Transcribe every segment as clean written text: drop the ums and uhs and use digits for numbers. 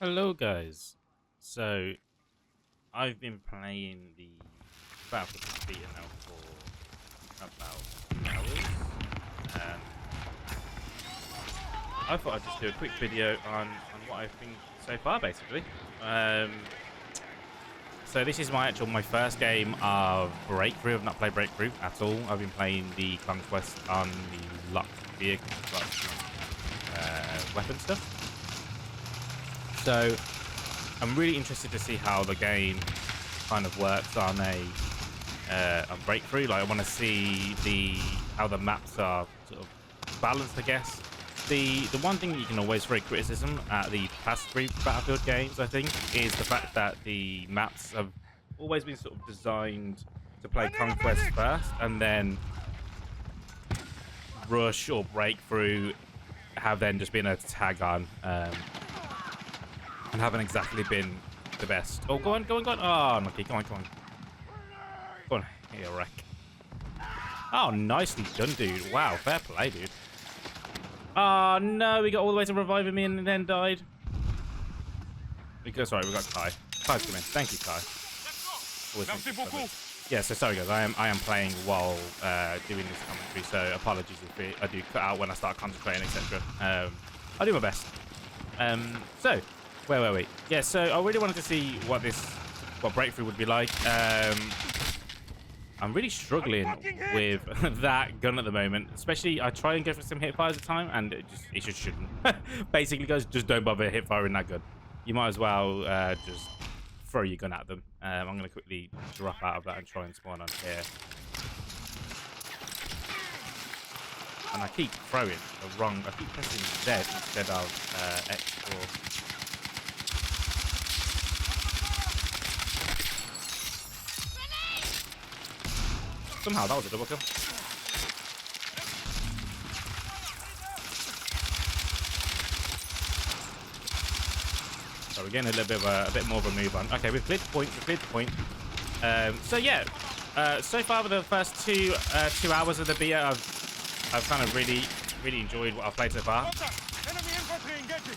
Hello guys. So I've been playing the BF6 Beta now for about 2 hours. Um, I thought I'd just do a quick video on what I think so far, basically. So this is my first game of Breakthrough. I've not played Breakthrough at all. I've been playing the Conquest on the locked vehicle, weapon stuff. So I'm really interested to see how the game kind of works on on Breakthrough. Like I want to see how the maps are sort of balanced, I guess. The one thing that you can always throw criticism at the past 3 Battlefield games, I think, is the fact that the maps have always been sort of designed to play Conquest first, and then Rush or Breakthrough have then just been a tag on. And haven't exactly been the best. Oh, go on. Oh, okay, go on. Go on, here, wreck. Oh, nicely done, dude. Wow, fair play, dude. Oh, no, we got all the way to reviving me and then died. Sorry, we got Kai. Kai's coming. Thank you, Kai. Yeah, so sorry, guys. I am playing while doing this commentary, so apologies if I do cut out when I start concentrating, etc. I'll do my best. So, where were we? Yeah, so I really wanted to see what Breakthrough would be like. I'm really struggling with that gun at the moment. Especially, I try and go for some hip fires at a time, and it just shouldn't. Basically, guys, just don't bother hip firing that gun. You might as well just throw your gun at them. I'm going to quickly drop out of that and try and spawn on here. And I keep throwing the wrong. I keep pressing Z instead of X4. Somehow that was a double kill. So we're getting a little bit of a bit more of a move on. Okay, we've cleared the point. So yeah, so far with the first two hours of the beta, I've kind of really enjoyed what I've played so far. Enemy infantry engaging.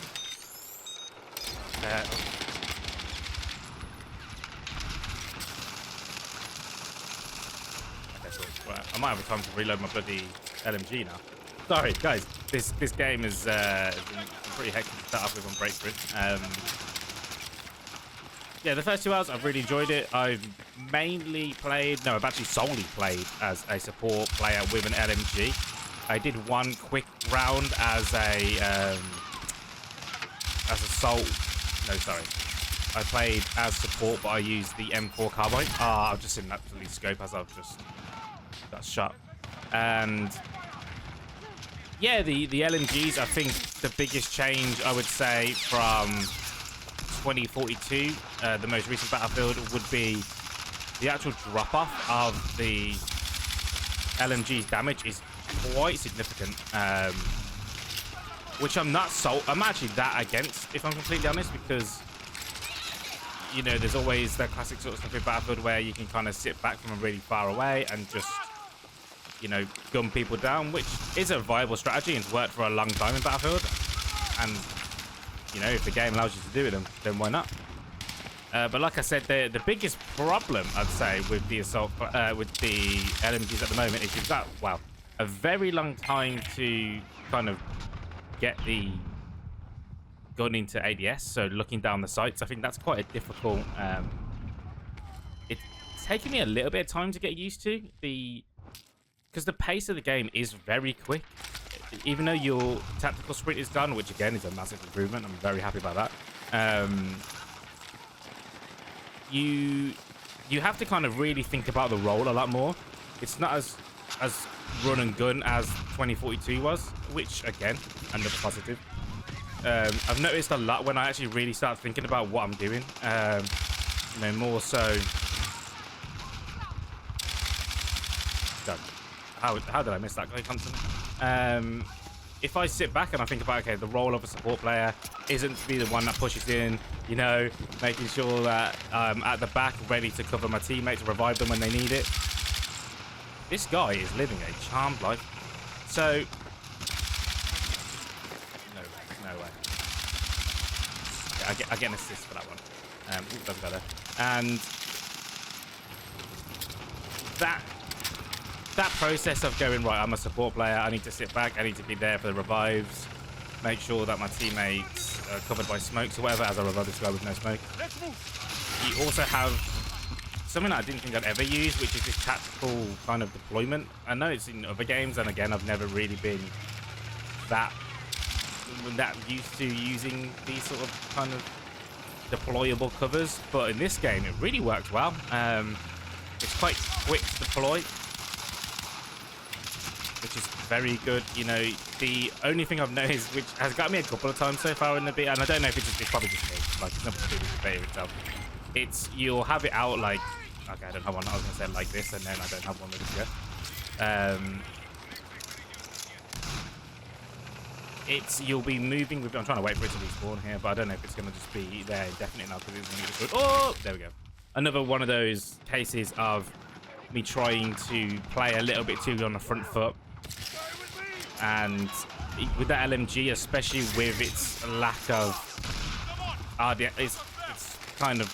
Well, I might have time to reload my bloody LMG now. Sorry, guys. This game is been pretty hectic to start off with on Breakthrough. Yeah, the first 2 hours I've really enjoyed it. I've I've actually solely played as a support player with an LMG. I did one quick round as assault. No, sorry. I played as support, but I used the M4 carbine. I've just didn't actually scope as I've just got shot. And yeah, the LMGs, I think the biggest change I would say from 2042, the most recent Battlefield, would be the actual drop-off of the LMG's damage is quite significant. Which I'm actually that against, if I'm completely honest, because you know, there's always that classic sort of stuff in Battlefield where you can kind of sit back from really far away and just, you know, gun people down, which is a viable strategy and it's worked for a long time in Battlefield. And, you know, if the game allows you to do it, then why not? But like I said, the biggest problem, I'd say, with the assault, with the LMGs at the moment is you've got, wow, a very long time to kind of get the gun into ADS, so looking down the sights. I think that's quite a difficult. It's taken me a little bit of time to get used to because the pace of the game is very quick. Even though your tactical sprint is done, which again is a massive improvement, I'm very happy about that. You have to kind of really think about the role a lot more. It's not as run and gun as 2042 was, which again, another positive. I've noticed a lot when I actually really start thinking about what I'm doing. You know, more so. God, how did I miss that guy constantly? If I sit back and I think about, okay, the role of a support player isn't to be the one that pushes in, you know, making sure that I'm at the back ready to cover my teammates, revive them when they need it. This guy is living a charmed life. So, no way. Okay, I get an assist for that one. Ooh, doesn't go there. And that process of going, right, I'm a support player, I need to sit back, I need to be there for the revives, make sure that my teammates are covered by smokes or whatever, as I revive this guy with no smoke. Let's move. You also have something that I didn't think I'd ever use, which is this tactical kind of deployment. I know it's in other games, and again, I've never really been that used to using these sort of kind of deployable covers, but in this game, it really worked well. It's quite quick to deploy, which is very good. You know, the only thing I've noticed, which has got me a couple of times so far in the beta, and I don't know if it's probably just me, like it's nothing to do with the beta itself. It's you'll have it out like, okay, I don't have one. I was gonna say like this, and then I don't have one ready to go. You'll be moving with. I'm trying to wait for it to respawn here, but I don't know if it's gonna just be there indefinitely now because it's gonna be good. Oh, there we go. Another one of those cases of me trying to play a little bit too on the front foot, and with that LMG, especially with its lack of it's kind of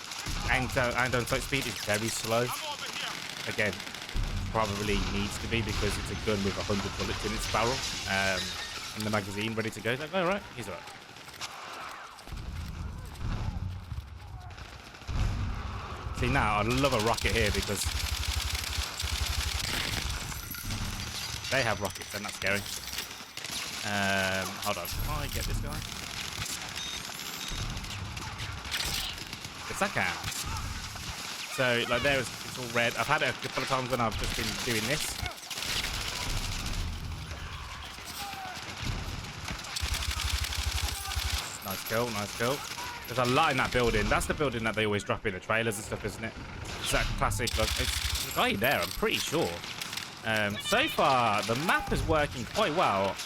aimed on sight speed, is very slow. Again, probably needs to be because it's a gun with 100 bullets in its barrel, and the magazine ready to go. It's like, all right, he's all right. See, now I love a rocket here because they have rockets, and that's scary. Hold on, can I get this guy? Yes, I can. So, like, there it's all red. I've had it a couple of times when I've just been doing this. Nice kill, nice kill. There's a lot in that building. That's the building that they always drop in the trailers and stuff, isn't it? It's that classic, like, it's a guy there, I'm pretty sure. So far, the map is working quite well.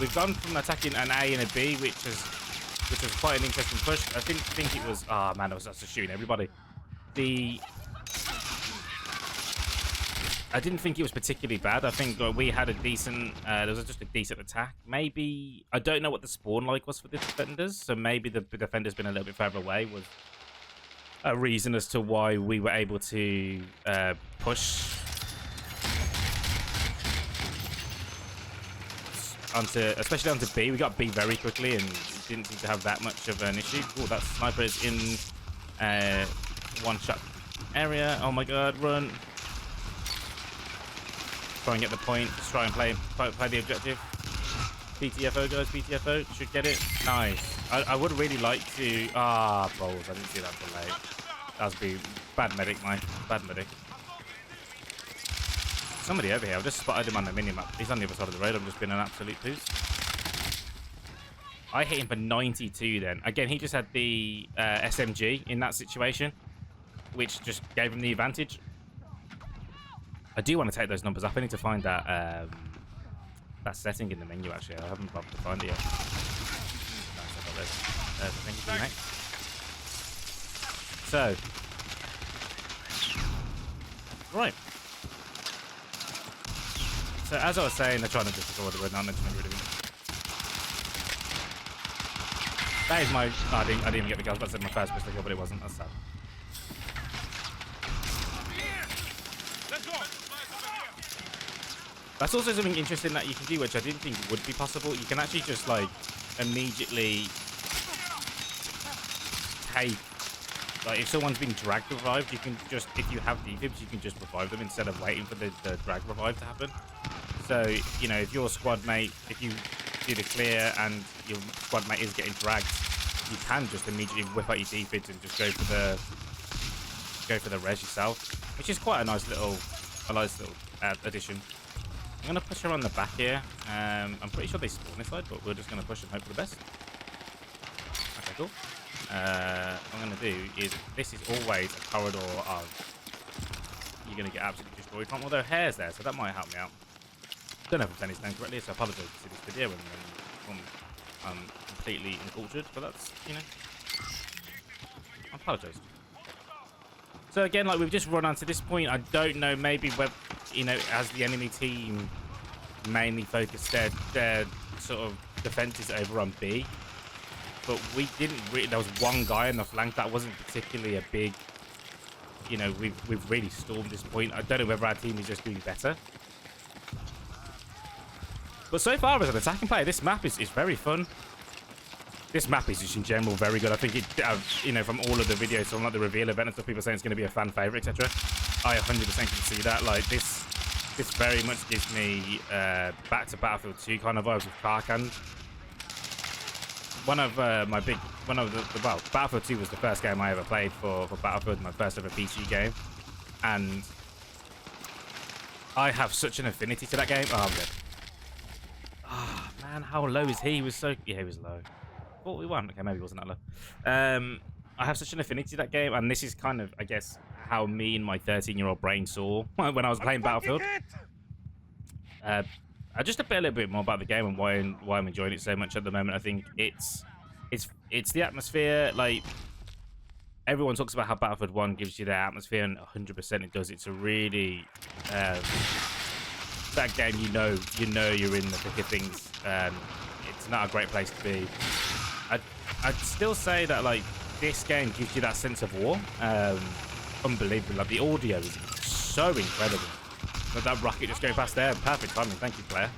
We've gone from attacking an A and a B, which was quite an interesting push. I didn't think it was... Oh, man, I was just shooting everybody. I didn't think it was particularly bad. I think we had a decent... there was just a decent attack. Maybe... I don't know what the spawn like was for the defenders, so maybe the defenders been a little bit further away was a reason as to why we were able to push especially onto B. We got B very quickly and didn't seem to have that much of an issue. Oh, that sniper is in one-shot area. Oh my god, run. Try and get the point. Just try and play the objective. PTFO, guys. PTFO. Should get it. Nice. I would really like to... Ah, balls. I didn't see that till late. That was be bad medic, Mike. Bad medic. Somebody over here. I've just spotted him on the minimap. He's on the other side of the road. I'm just being an absolute poos. I hit him for 92 then. Again, he just had the SMG in that situation, which just gave him the advantage. I do want to take those numbers up. I need to find that setting in the menu, actually. I haven't bothered to find it yet. Nice, I got those. Thank you, mate. So. Right. So, as I was saying, they're trying to destroy the red. Not meant to get rid of him. That is my... Oh, I didn't even get the gun. I was about to say my first pistol kill, but it wasn't. That's sad. That's also something interesting that you can do, which I didn't think would be possible. You can actually just, like, immediately take... Like, if someone's been drag revived, you can just... If you have defibs, you can just revive them instead of waiting for the drag revive to happen. So, you know, if your squad mate... If you do the clear and your squad mate is getting dragged, you can just immediately whip out your defibs and just go for the res yourself, which is quite a nice little addition. I'm going to push her on the back here. I'm pretty sure they spawn this side, but we're just going to push and hope for the best. Okay, cool. What I'm going to do is, this is always a corridor of... You're going to get absolutely destroyed from, although Hair's there, so that might help me out. Don't know if I'm saying his name correctly, so I apologize to see this video and I'm completely uncultured, but that's, you know... I apologize. So again, like, we've just run on to this point. I don't know, maybe whether, you know, as the enemy team mainly focused their sort of defenses over on B, but we didn't really. There was one guy on the flank that wasn't particularly a big. You know, we've really stormed this point. I don't know whether our team is just doing better. But so far, as an attacking player, this map is very fun. This map is just in general very good. I think it, you know, from all of the videos, from like the reveal event and stuff, people saying it's going to be a fan favorite, etc. I 100% can see that. Like this very much gives me back to Battlefield 2 kind of vibes with Karkand. Well, Battlefield 2 was the first game I ever played for Battlefield, my first ever PC game, and I have such an affinity to that game. Oh, I'm good. Oh, man, how low is he? He was so... Yeah, he was low. 41? Okay, maybe he wasn't that low. I have such an affinity to that game, and this is kind of, I guess, how me and my 13-year-old brain saw when I was playing Battlefield. Just a little bit more about the game and why I'm enjoying it so much at the moment. I think it's the atmosphere. Like, everyone talks about how Battlefield 1 gives you that atmosphere, and 100% it does. It's a really that game. You know you're in the thick of things. It's not a great place to be. I'd still say that like this game gives you that sense of war. Unbelievable. Like the audio is so incredible. But that rocket just going past there. Perfect timing. Thank you, player.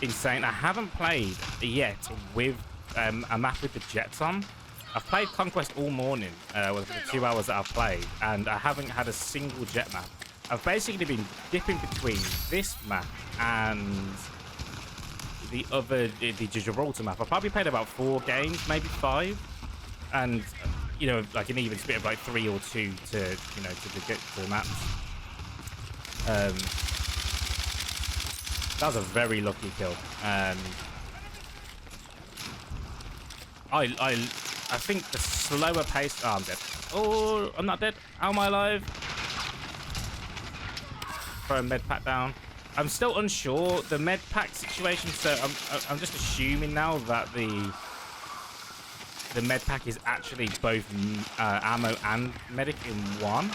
Insane. I haven't played yet with a map with the jets on. I've played Conquest all morning with the 2 hours that I've played, and I haven't had a single jet map. I've basically been dipping between this map and the Gibraltar map. I've probably played about 4 games, maybe 5, and you know, like an even split of like 3 or 2 to get to the maps. That was a very lucky kill. I think the slower pace. Oh, I'm dead. Oh, I'm not dead. How am I alive? Throw a med pack down. I'm still unsure the med pack situation, so I'm just assuming now that the med pack is actually both ammo and medic in one.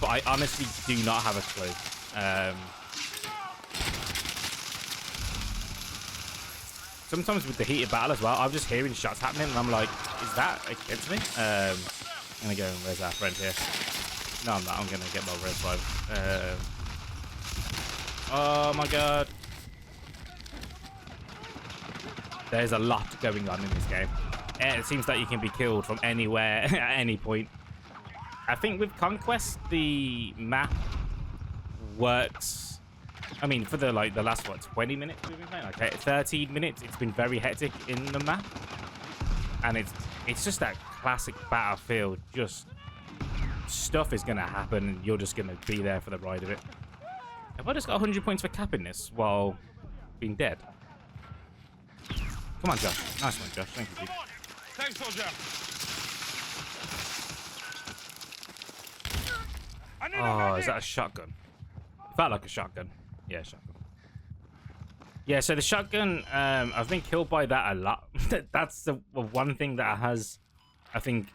But I honestly do not have a clue. Sometimes with the heated battle as well, I'm just hearing shots happening, and I'm like, is that against me? I'm gonna go and res our friend here. No, I'm not. I'm gonna get my res 5. Oh my god. There's a lot going on in this game. It seems like you can be killed from anywhere at any point. I think with Conquest, the map works. I mean, for the last 20 minutes we've been playing, okay, 13 minutes, it's been very hectic in the map, and it's just that classic Battlefield. Just stuff is gonna happen, and you're just gonna be there for the ride of it. Have I just got 100 points for capping this while being dead? Come on, Josh. Nice one, Josh. Thank you, dude. Thanks, soldier. Oh, is that a shotgun? Felt like a shotgun. Yeah, shotgun. Yeah, so the shotgun, I've been killed by that a lot. That's the one thing that has, I think,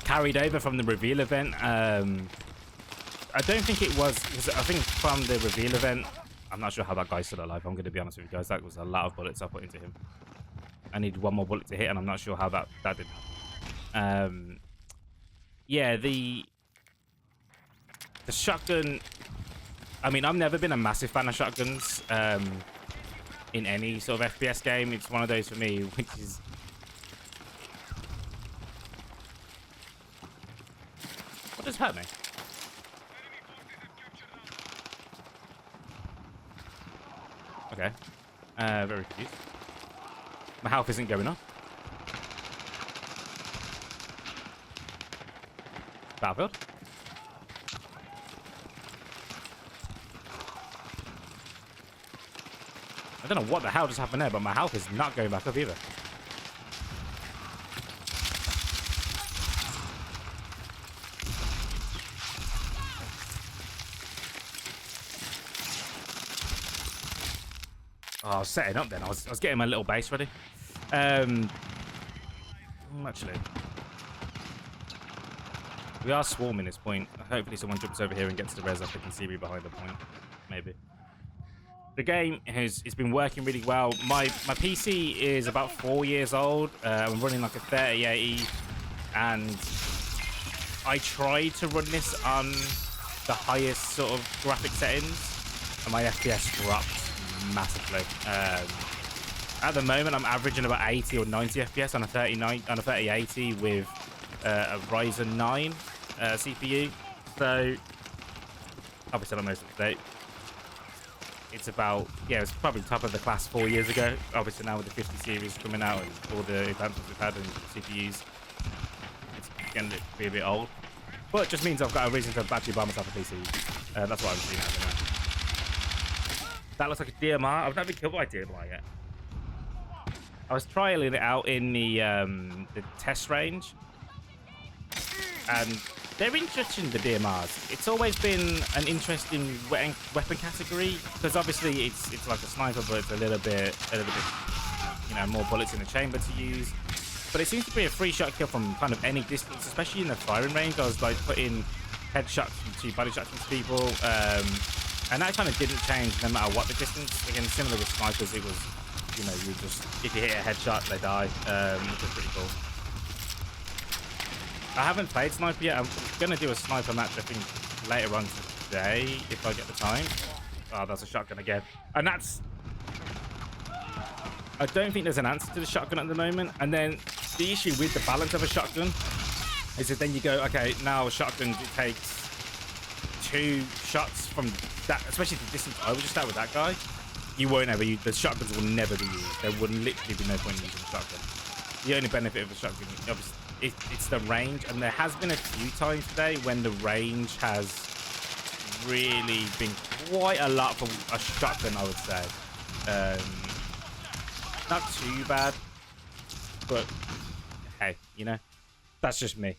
carried over from the reveal event. I don't think it was, because I think from the reveal event, I'm not sure how that guy's still alive. I'm going to be honest with you guys. That was a lot of bullets I put into him. I need one more bullet to hit, and I'm not sure how that did happen. Yeah, the shotgun, I mean, I've never been a massive fan of shotguns in any sort of FPS game. It's one of those for me, which is... What just hurt me? Okay. Very confused. My health isn't going up. Battlefield. I don't know what the hell just happened there, but my health is not going back up either. Oh, I was setting up then. I was getting my little base ready. Actually, we are swarming this point. Hopefully someone jumps over here and gets the res up. They can see me behind the point. Maybe. The game it's been working really well. My PC is about 4 years old. I'm running like a 3080, and I tried to run this on the highest sort of graphic settings, and my FPS dropped massively. At the moment, I'm averaging about 80 or 90 FPS on a 3080 with a Ryzen 9 CPU. So obviously, I'm most up to date. It's about, yeah, it's probably top of the class 4 years ago. Obviously, now with the 50 series coming out and all the advancements we've had in CPUs, it's going to be a bit old. But it just means I've got a reason to actually buy myself a PC. That's what I'm seeing anyway. That looks like a DMR. I've never been killed by a DMR yet. I was trialing it out in the test range, and they're interesting, the DMRs. It's always been an interesting weapon category, because obviously it's like a sniper, but it's a little bit, you know, more bullets in the chamber to use. But it seems to be a free shot kill from kind of any distance, especially in the firing range. I was like putting headshots and body shots into people, and that kind of didn't change no matter what the distance. Again, similar with snipers, it was, you know, you just, if you hit a headshot, they die, which is pretty cool. I haven't played sniper yet. I'm going to do a sniper match, I think, later on today, if I get the time. Oh, that's a shotgun again. And that's... I don't think there's an answer to the shotgun at the moment. And then the issue with the balance of a shotgun is that then you go, okay, now a shotgun, it takes 2 shots from that, especially the distance I was just at with that guy. You won't ever use, the shotguns will never be used. There would literally be no point in using a shotgun. The only benefit of a shotgun, obviously, it's the range, and there has been a few times today when the range has really been quite a lot for a shotgun, I would say. Not too bad, but hey, you know, that's just me.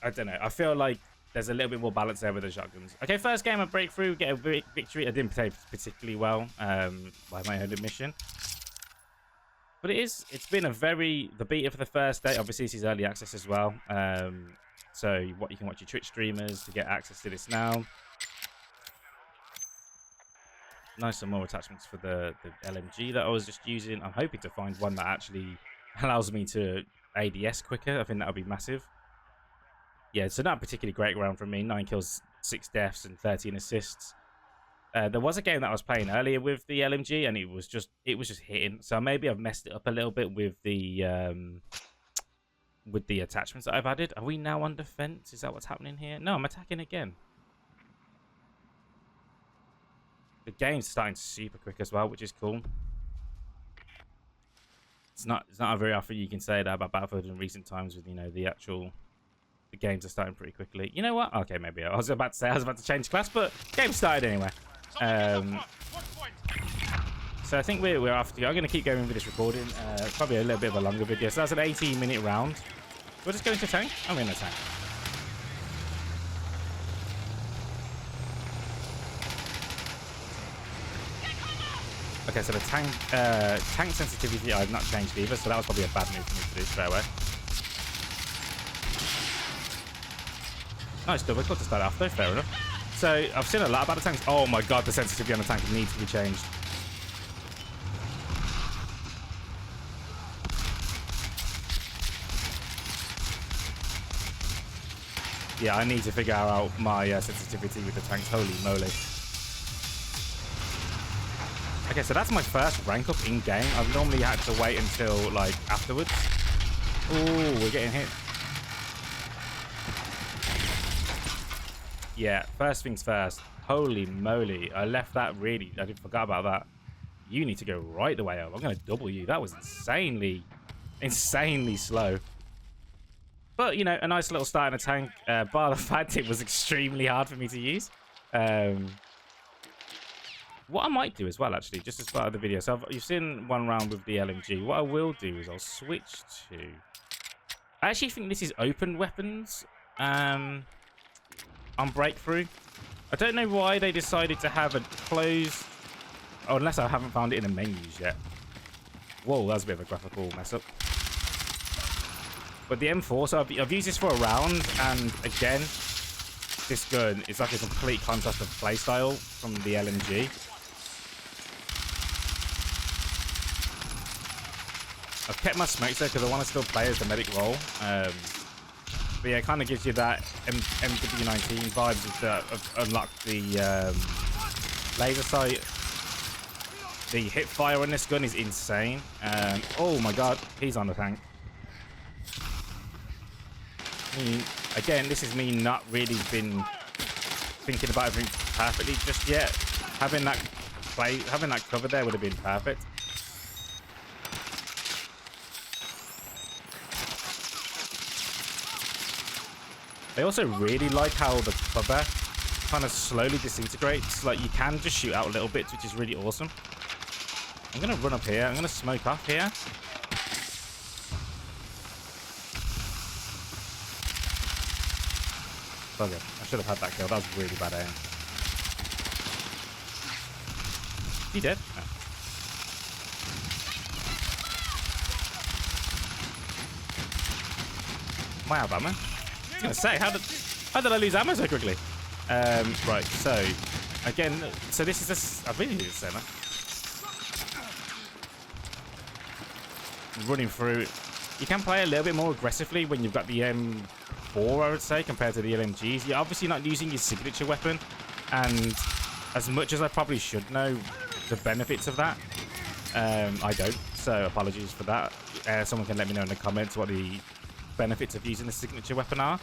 I don't know. I feel like there's a little bit more balance there with the shotguns. Okay, first game of breakthrough, get a victory. I didn't play particularly well by my own admission. But it's been the beta for the first day. Obviously, this is early access as well. So what you can watch your Twitch streamers to get access to this now. Nice, some more attachments for the LMG that I was just using. I'm hoping to find one that actually allows me to ADS quicker. I think that would be massive. Yeah, so not a particularly great round from me. 9 kills, 6 deaths, and 13 assists. There was a game that I was playing earlier with the LMG, and it was just hitting. So maybe I've messed it up a little bit with the attachments that I've added. Are we now on defense? Is that what's happening here? No, I'm attacking again. The game's starting super quick as well, which is cool. It's not very often you can say that about Battlefield in recent times. With, you know, the games are starting pretty quickly. You know what? Okay, maybe I was about to change class, but game started anyway. So I think we're off to go. I'm going to keep going with this recording. Probably a little bit of a longer video. So that's an 18-minute round. We'll just go into tank. I'm in a tank. Okay, so the tank sensitivity I've not changed either, so that was probably a bad move for me to do straight away. Nice double kill to start off though, fair enough. So I've seen a lot about the tanks. Oh my god, the sensitivity on the tank needs to be changed. Yeah, I need to figure out my sensitivity with the tanks. Holy moly. Okay, so that's my first rank up in game. I've normally had to wait until like afterwards. Ooh, we're getting hit. Yeah, first things first. Holy moly. I left that really. I forgot about that. You need to go right the way up. I'm going to double you. That was insanely slow. But, you know, a nice little start in a tank. Bar the fact it was extremely hard for me to use. What I might do as well, actually, just as part of the video. So you've seen one round with the LMG. What I will do is I'll switch to... I actually think this is open weapons. On breakthrough. I don't know why they decided to have a closed, oh, unless I haven't found it in the menus yet. Whoa, that's a bit of a graphical mess up. But the M4, so I've used this for a round, and again, this gun is like a complete contrast of playstyle from the LMG. I've kept my smokes there because I want to still play as the medic role. But yeah, it kind of gives you that MW19 vibes of unlock the laser sight. The hip fire on this gun is insane. Oh my god, he's on the tank. Again, this is me not really been thinking about everything perfectly just yet. Having that cover there would have been perfect. I also really like how the cover kind of slowly disintegrates. Like, you can just shoot out little bits, which is really awesome. I'm going to run up here. I'm going to smoke off here. Okay, I should have had that kill. That was really bad aim. Is he dead? No. Am I out of ammo? I was going to say, how did I lose ammo so quickly? Right, so again, so this is this. I really need to say that. Running through, you can play a little bit more aggressively when you've got the M4, I would say, compared to the LMGs. You're obviously not using your signature weapon, and as much as I probably should know the benefits of that, I don't. So apologies for that. Someone can let me know in the comments what the benefits of using the signature weapon are.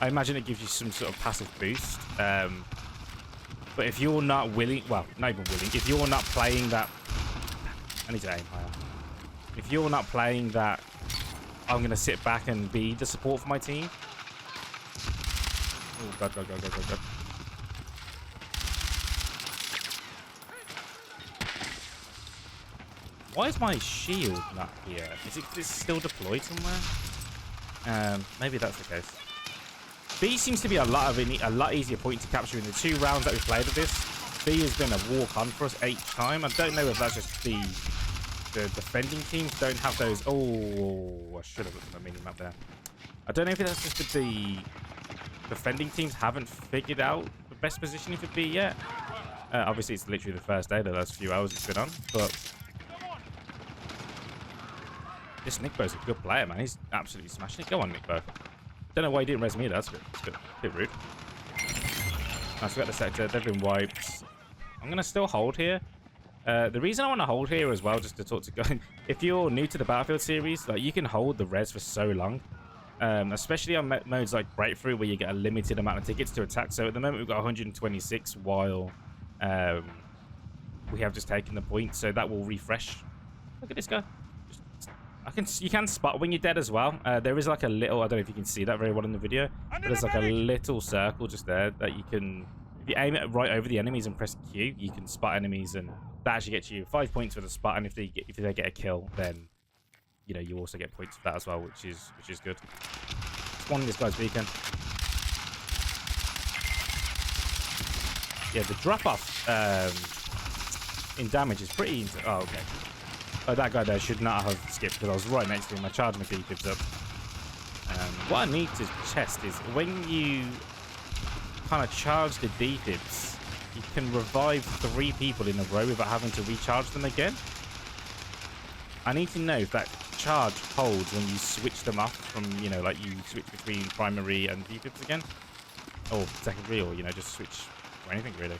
I imagine it gives you some sort of passive boost. But if you're not willing, well, not even willing, if you're not playing that, I need to aim higher. If you're not playing that, I'm going to sit back and be the support for my team. Oh, God. Why is my shield not here? Is it still deployed somewhere? Maybe that's the case. B seems to be a lot easier point to capture in the 2 rounds that we played of this. B has been a walk-on for us each time. I don't know if that's just the defending teams don't have those. Oh, I should have looked at my mini-map there. I don't know if that's just that the defending teams haven't figured out the best positioning for B yet. Obviously, it's literally the first day, the last few hours it's been on, but this Nickbo's a good player, man. He's absolutely smashing it. Go on, Nickbo. Don't know why he didn't res me. That's a bit rude. I forgot the sector. They've been wiped. I'm going to still hold here. The reason I want to hold here as well, just to talk to guys, if you're new to the Battlefield series, like, you can hold the res for so long. Especially on modes like Breakthrough, where you get a limited amount of tickets to attack. So at the moment, we've got 126 while we have just taken the point. So that will refresh. Look at this guy. You can spot when you're dead as well. There is like a little, I don't know if you can see that very well in the video, but there's like a little circle just there that you can, if you aim it right over the enemies and press Q, you can spot enemies, and that actually gets you 5 points for the spot. And if they get a kill, then you also get points for that as well, which is good. Spawning this guy's beacon. Yeah, the drop off in damage is pretty. Oh, okay. Oh, that guy there should not have skipped because I was right next to him. I charged my defibs up. What I need to test is when you kind of charge the defibs, you can revive 3 people in a row without having to recharge them again. I need to know if that charge holds when you switch them off from, like you switch between primary and defibs again. Or secondary, or, just switch for anything really.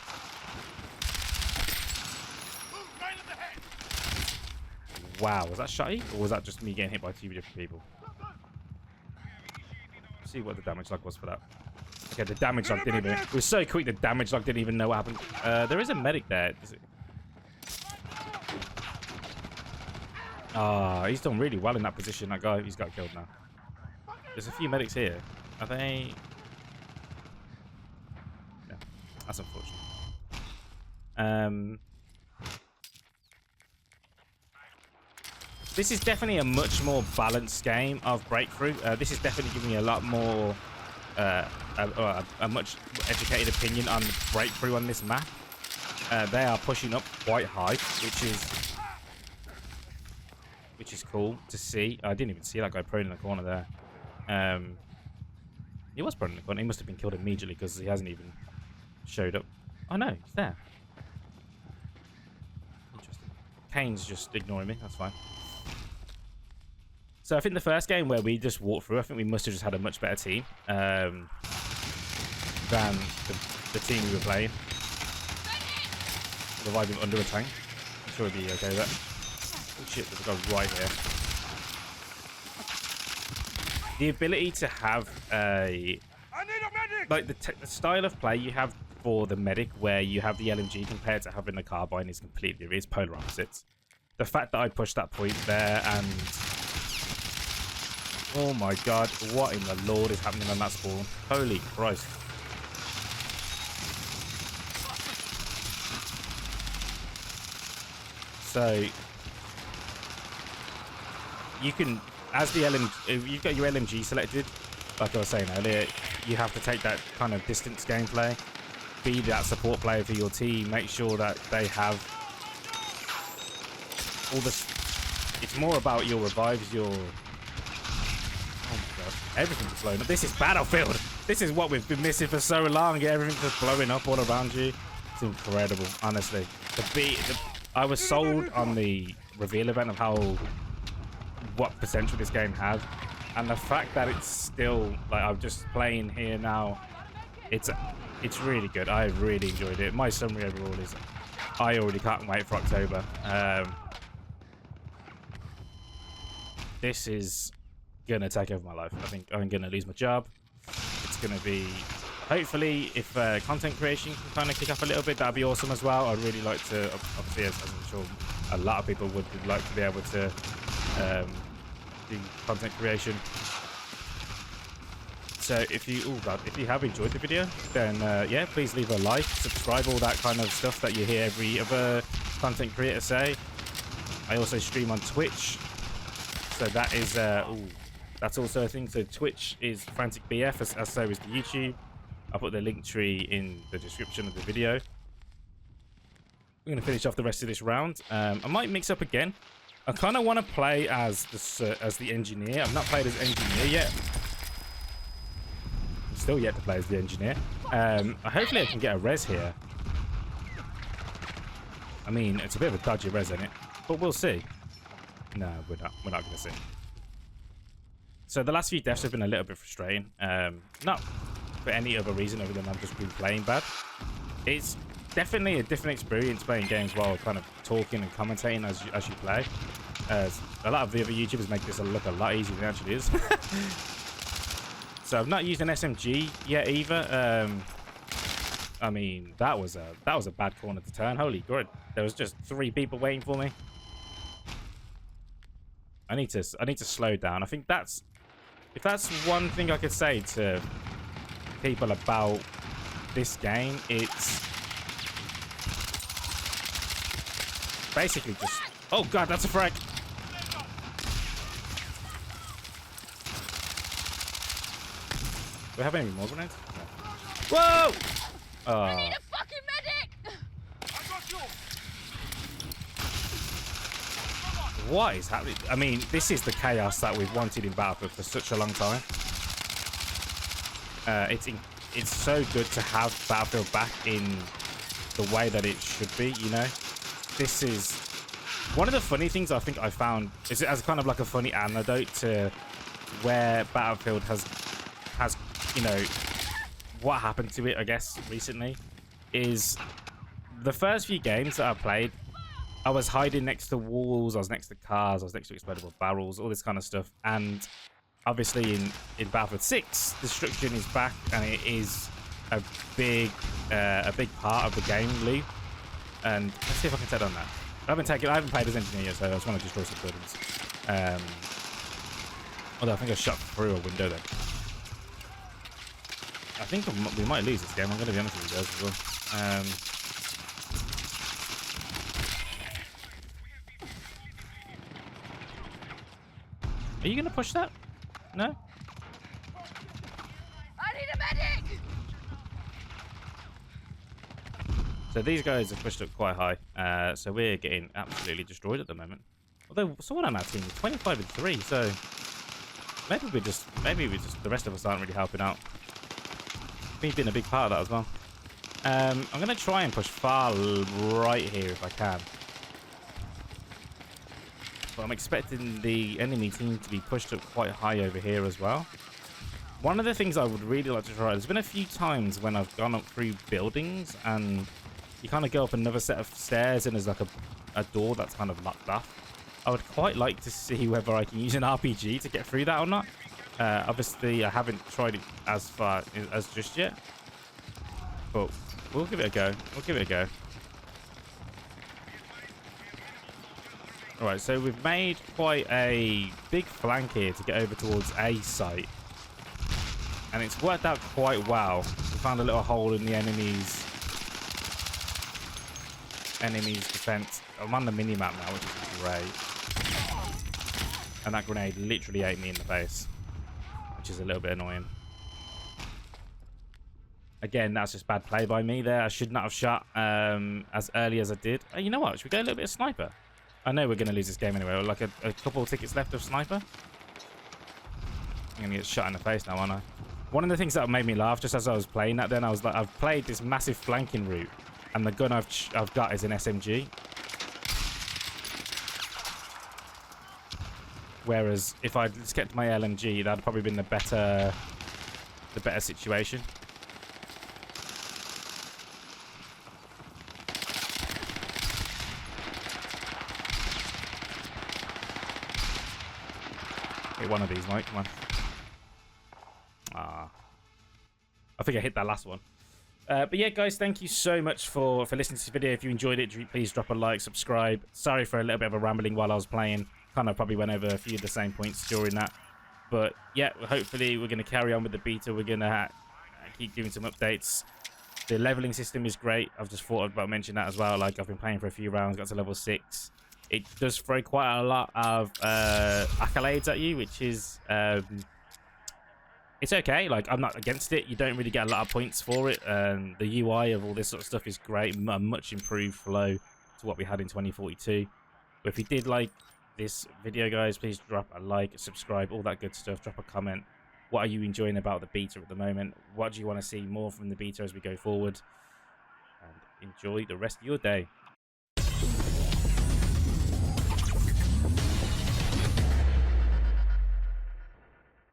Wow, was that shotty? Or was that just me getting hit by 2 different people? Let's see what the damage log was for that. Okay, the damage log didn't even... It was so quick, the damage log didn't even know what happened. There is a medic there. Is it... Ah, he's done really well in that position. That guy, he's got killed now. There's a few medics here. Are they... Yeah, that's unfortunate. This is definitely a much more balanced game of Breakthrough. This is definitely giving me a lot more, a much educated opinion on Breakthrough on this map. They are pushing up quite high, which is cool to see. I didn't even see that guy prone in the corner there. He was prone in the corner. He must have been killed immediately because he hasn't even showed up. Oh no, he's there. Interesting. Kane's just ignoring me. That's fine. So I think the first game where we just walked through, I think we must have just had a much better team than the team we were playing. Revive him under a tank. I'm sure he'll be okay with that. Oh shit, there's a guy right here. The ability to have a... like the style of play you have for the medic where you have the LMG compared to having the carbine is completely... it's polar opposites. The fact that I pushed that point there and... oh my god, what in the lord is happening on that spawn? Holy Christ. So, you can, as the if you've got your LMG selected, like I was saying earlier, you have to take that kind of distance gameplay, be that support player for your team, make sure that they have all this. It's more about your revives, your... oh my god, everything's blowing up. This is Battlefield. This is what we've been missing for so long. Everything's just blowing up all around you. It's incredible, honestly. I was sold on the reveal event of what potential this game had, and the fact that it's still like I'm just playing here now. It's really good. I really enjoyed it. My summary overall is I already can't wait for October. This is gonna take over my life. I think I'm gonna lose my job. It's gonna be, hopefully, if content creation can kind of kick up a little bit, that'd be awesome as well. I'd really like to, obviously, as I'm sure a lot of people would like to be able to do content creation. So if you have enjoyed the video, then yeah, please leave a like, subscribe, all that kind of stuff that you hear every other content creator say. I also stream on Twitch, so that is that's also a thing. So Twitch is Frantic BF, as so is the YouTube. I'll put the link tree in the description of the video. We're going to finish off the rest of this round. I might mix up again. I kind of want to play as the engineer. I've not played as engineer yet. I'm still yet to play as the engineer. Hopefully I can get a res here. I mean, it's a bit of a dodgy res, isn't it? But we'll see. No, we're not going to see. So the last few deaths have been a little bit frustrating. Not for any other reason other than I've just been playing bad. It's definitely a different experience playing games while kind of talking and commentating as you play. A lot of the other YouTubers make this look a lot easier than it actually is. So I've not used an SMG yet either. I mean, that was a bad corner to turn. Holy god, there was just 3 people waiting for me. I need to slow down. I think if that's one thing I could say to people about this game, it's basically just... oh god, that's a frag. Do we have any more grenades? No. Whoa! I need a fucking medic! I got you. What is happening? I mean, this is the chaos that we've wanted in Battlefield for such a long time. It's so good to have Battlefield back in the way that it should be, you know? This is... one of the funny things I think I found is as kind of like a funny anecdote to where Battlefield has, you know, what happened to it, I guess, recently, is the first few games that I played, I was hiding next to walls, I was next to cars, I was next to explodable barrels, all this kind of stuff. And obviously in Battlefield 6, destruction is back, and it is a big part of the game loop. And let's see if I can take on that. I haven't played as engineer yet, so I just want to destroy some buildings. Although I think I shot through a window then. I think we might lose this game. I'm going to be honest with you guys as well. Are you going to push that? No? I need a medic! So these guys have pushed up quite high. So we're getting absolutely destroyed at the moment. Although someone on our team is 25-3, so maybe we just the rest of us aren't really helping out. me being a big part of that as well. I'm going to try and push far right here if I can. But I'm expecting the enemy team to be pushed up quite high over here as well. One of the things I would really like to try, there's been a few times when I've gone up through buildings and you kind of go up another set of stairs and there's like a door that's kind of locked off. I would quite like to see whether I can use an RPG to get through that or not. Obviously, I haven't tried it as far as just yet. But we'll give it a go. We'll give it a go. Alright, so we've made quite a big flank here to get over towards A site. And it's worked out quite well. We found a little hole in the enemy's defense. I'm on the mini-map now, which is great. And that grenade literally ate me in the face, which is a little bit annoying. Again, that's just bad play by me there. I should not have shot as early as I did. Oh, you know what? Should we go a little bit of sniper? I know we're going to lose this game anyway. Like a couple of tickets left of sniper. I'm going to get shot in the face now, aren't I? One of the things that made me laugh just as I was playing that then, I was like, I've played this massive flanking route and the gun I've got is an SMG. Whereas if I'd just kept my LMG, that'd probably been the better situation. Hit one of these, Mike. Come on. Ah, I think I hit that last one. But yeah, guys, thank you so much for listening to this video. If you enjoyed it, please drop a like, subscribe. Sorry for a little bit of a rambling while I was playing. Kind of probably went over a few of the same points during that. But yeah, hopefully we're going to carry on with the beta. We're going to keep doing some updates. The leveling system is great. I've just thought about mentioning that as well. Like, I've been playing for a few rounds, got to level 6. It does throw quite a lot of accolades at you, which is it's okay. Like, I'm not against it. You don't really get a lot of points for it. The UI of all this sort of stuff is great. A much improved flow to what we had in 2042. But if you did like this video, guys, please drop a like, subscribe, all that good stuff. Drop a comment. What are you enjoying about the beta at the moment? What do you want to see more from the beta as we go forward? And enjoy the rest of your day.